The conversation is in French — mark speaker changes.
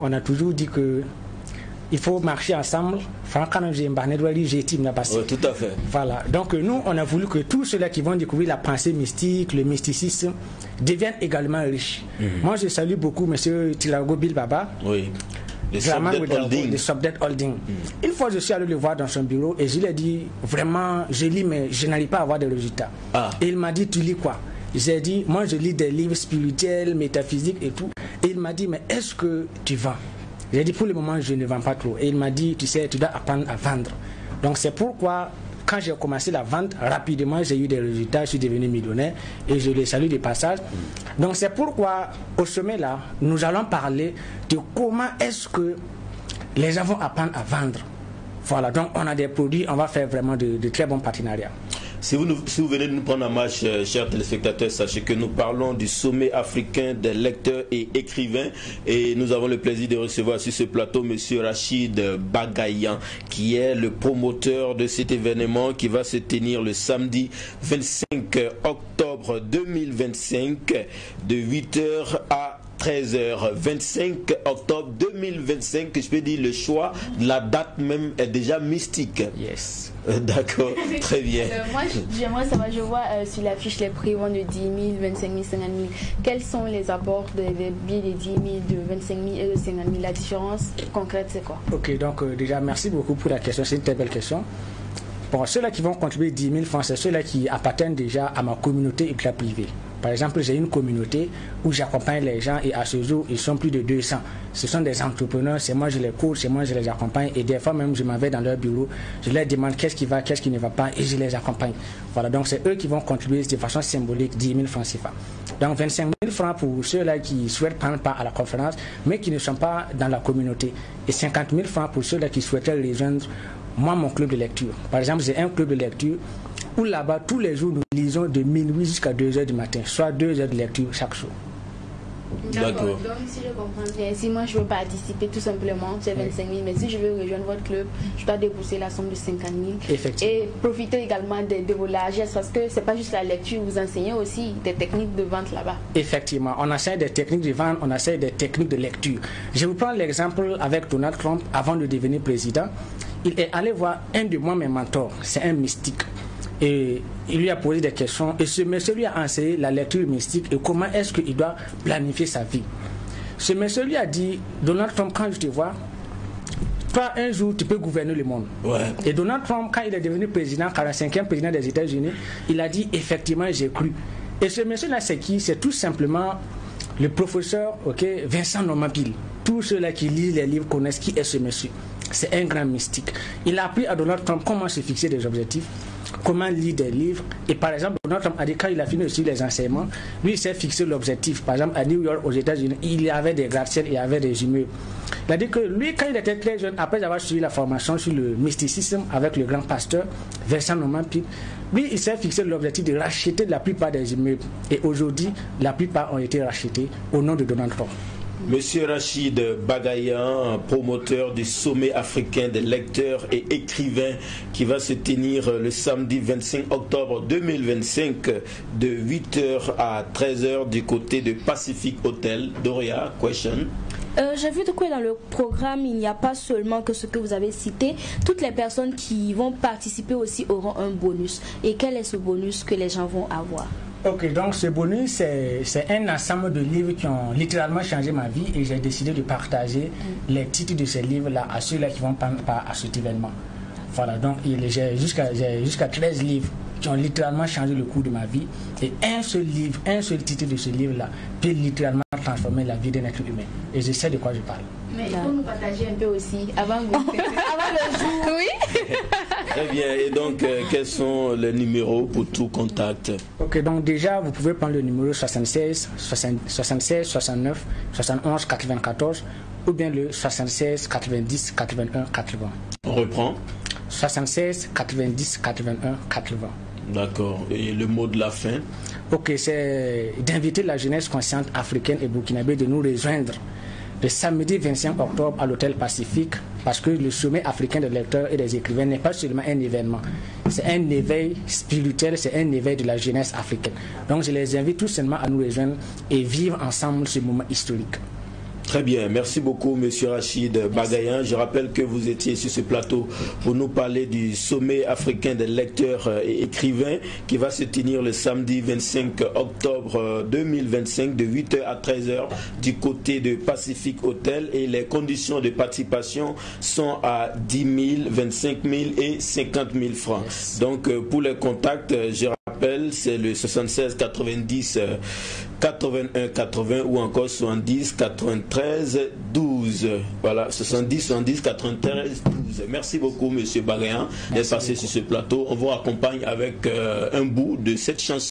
Speaker 1: On a toujours dit que il faut marcher ensemble.
Speaker 2: Oui,
Speaker 1: tout à fait. Voilà. Donc nous, on a voulu que tous ceux-là qui vont découvrir la pensée mystique, le mysticisme, deviennent également riches. Moi, je salue beaucoup M. Tilago Bilbaba.
Speaker 2: Oui. Le
Speaker 1: Subdet Holding. Une fois, je suis allé le voir dans son bureau et je lui ai dit, vraiment, je lis, mais je n'arrive pas à avoir des résultats. Et il m'a dit, tu lis quoi? J'ai dit, moi, je lis des livres spirituels, métaphysiques et tout. Et il m'a dit, mais est-ce que tu vends? J'ai dit, pour le moment, je ne vends pas trop. Et il m'a dit, tu sais, tu dois apprendre à vendre. Donc, c'est pourquoi, quand j'ai commencé la vente, rapidement, j'ai eu des résultats, je suis devenu millionnaire et je les salue de passage. Donc, c'est pourquoi, au sommet là, nous allons parler de comment est-ce que les gens vont apprendre à vendre. Voilà, donc on a des produits, on va faire vraiment de très bons partenariats.
Speaker 2: Si vous venez de nous prendre en marche, chers téléspectateurs, sachez que nous parlons du sommet africain des lecteurs et écrivains et nous avons le plaisir de recevoir sur ce plateau M. Rachid Bagayan, qui est le promoteur de cet événement qui va se tenir le samedi 25 octobre 2025 de 8h à 13h, 25 octobre 2025, je peux dire le choix de la date même est déjà mystique.
Speaker 1: Yes.
Speaker 2: D'accord, très bien.
Speaker 3: Moi, j'aimerais savoir, je vois sur la fiche les prix vont de 10 000, 25 000, 50 000. Quels sont les apports des billets de 10 000, de 25 000 et de 50 000? La différence concrète, c'est quoi?
Speaker 1: Ok, donc déjà, merci beaucoup pour la question. C'est une très belle question. Bon, ceux-là qui vont contribuer 10 000 francs, c'est ceux-là qui appartiennent déjà à ma communauté ultra privée. Par exemple, j'ai une communauté où j'accompagne les gens et à ce jour, ils sont plus de 200. Ce sont des entrepreneurs, c'est moi je les coach, c'est moi je les accompagne et des fois même je m'en vais dans leur bureau, je leur demande qu'est-ce qui va, qu'est-ce qui ne va pas et je les accompagne. Voilà, donc c'est eux qui vont contribuer de façon symbolique 10 000 francs CFA. Donc 25 000 francs pour ceux-là qui souhaitent prendre part à la conférence mais qui ne sont pas dans la communauté et 50 000 francs pour ceux-là qui souhaiteraient rejoindre moi mon club de lecture. Par exemple, j'ai un club de lecture où là-bas, tous les jours, nous lisons de minuit jusqu'à 2h du matin, soit 2 heures de lecture chaque jour.
Speaker 3: D'accord. Donc, si je comprends bien, si moi je veux participer tout simplement, c'est 25 000, mais si je veux rejoindre votre club, je dois débourser la somme de 50 000.
Speaker 1: Effectivement.
Speaker 3: Et profiter également de vos largesses, parce que c'est pas juste la lecture, vous enseignez aussi des techniques de vente là-bas.
Speaker 1: Effectivement, on enseigne des techniques de vente, on enseigne des techniques de lecture. Je vous prends l'exemple avec Donald Trump, avant de devenir président. Il est allé voir un de moi, mes mentors, c'est un mystique. Et il lui a posé des questions et ce monsieur lui a enseigné la lecture mystique et comment est-ce qu'il doit planifier sa vie. Ce monsieur lui a dit, Donald Trump, quand je te vois, toi un jour tu peux gouverner le monde.
Speaker 2: Ouais.
Speaker 1: Et Donald Trump, quand il est devenu président, 45e président des États-Unis, il a dit effectivement j'ai cru. Et ce monsieur-là c'est qui? C'est tout simplement le professeur Vincent Nommapil. Tous ceux-là qui lisent les livres connaissent qui est ce monsieur. C'est un grand mystique. Il a appris à Donald Trump comment se fixer des objectifs, comment lire des livres. Et par exemple, Donald Trump a dit quand il a fini aussi les enseignements, lui il s'est fixé l'objectif. Par exemple, à New York, aux États-Unis, il y avait des gratte-ciels, il y avait des immeubles. Il a dit que lui, quand il était très jeune, après avoir suivi la formation sur le mysticisme avec le grand pasteur Vincent Nommapil, lui, il s'est fixé l'objectif de racheter la plupart des immeubles. Et aujourd'hui, la plupart ont été rachetés au nom de Donald Trump.
Speaker 2: Monsieur Rachid Bagayan, promoteur du sommet africain des lecteurs et écrivains qui va se tenir le samedi 25 octobre 2025 de 8h à 13h du côté de Pacific Hotel. Doria, question.
Speaker 4: J'ai vu que dans le programme, il n'y a pas seulement que ce que vous avez cité. Toutes les personnes qui vont participer aussi auront un bonus. Et quel est ce bonus que les gens vont avoir?
Speaker 1: Ok, donc ce bonus, c'est un ensemble de livres qui ont littéralement changé ma vie et j'ai décidé de partager les titres de ces livres-là à ceux-là qui vont prendre part à cet événement. Voilà, donc j'ai jusqu'à 13 livres qui ont littéralement changé le cours de ma vie et un seul titre de ce livre-là peut littéralement transformer la vie d'un être humain. Et je sais de quoi je parle.
Speaker 3: Mais il faut nous partager un peu aussi avant le jour.
Speaker 4: Oui.
Speaker 2: Très bien. Et donc, quels sont les numéros pour tout contact?
Speaker 1: Ok, donc déjà, vous pouvez prendre le numéro 76, 69, 71, 94 ou bien le 76, 90, 81, 80.
Speaker 2: On reprend.
Speaker 1: 76, 90, 81, 80.
Speaker 2: D'accord. Et le mot de la fin?
Speaker 1: Ok, c'est d'inviter la jeunesse consciente africaine et burkinabé de nous rejoindre le samedi 25 octobre à l'hôtel Pacifique, parce que le sommet africain des lecteurs et des écrivains n'est pas seulement un événement, c'est un éveil spirituel, c'est un éveil de la jeunesse africaine. Donc je les invite tout simplement à nous rejoindre et vivre ensemble ce moment historique.
Speaker 2: Très bien, merci beaucoup Monsieur Rachid Bagayan. Je rappelle que vous étiez sur ce plateau pour nous parler du sommet africain des lecteurs et écrivains qui va se tenir le samedi 25 octobre 2025 de 8h à 13h du côté de Pacific Hotel, et les conditions de participation sont à 10 000, 25 000 et 50 000 francs. Donc pour les contacts, je rappelle, c'est le 76 90 81 80 ou encore 70 93 12. Voilà, 70 70 93 12. Merci beaucoup Monsieur Bagayan d'être passé sur ce plateau. On vous accompagne avec un bout de cette chanson.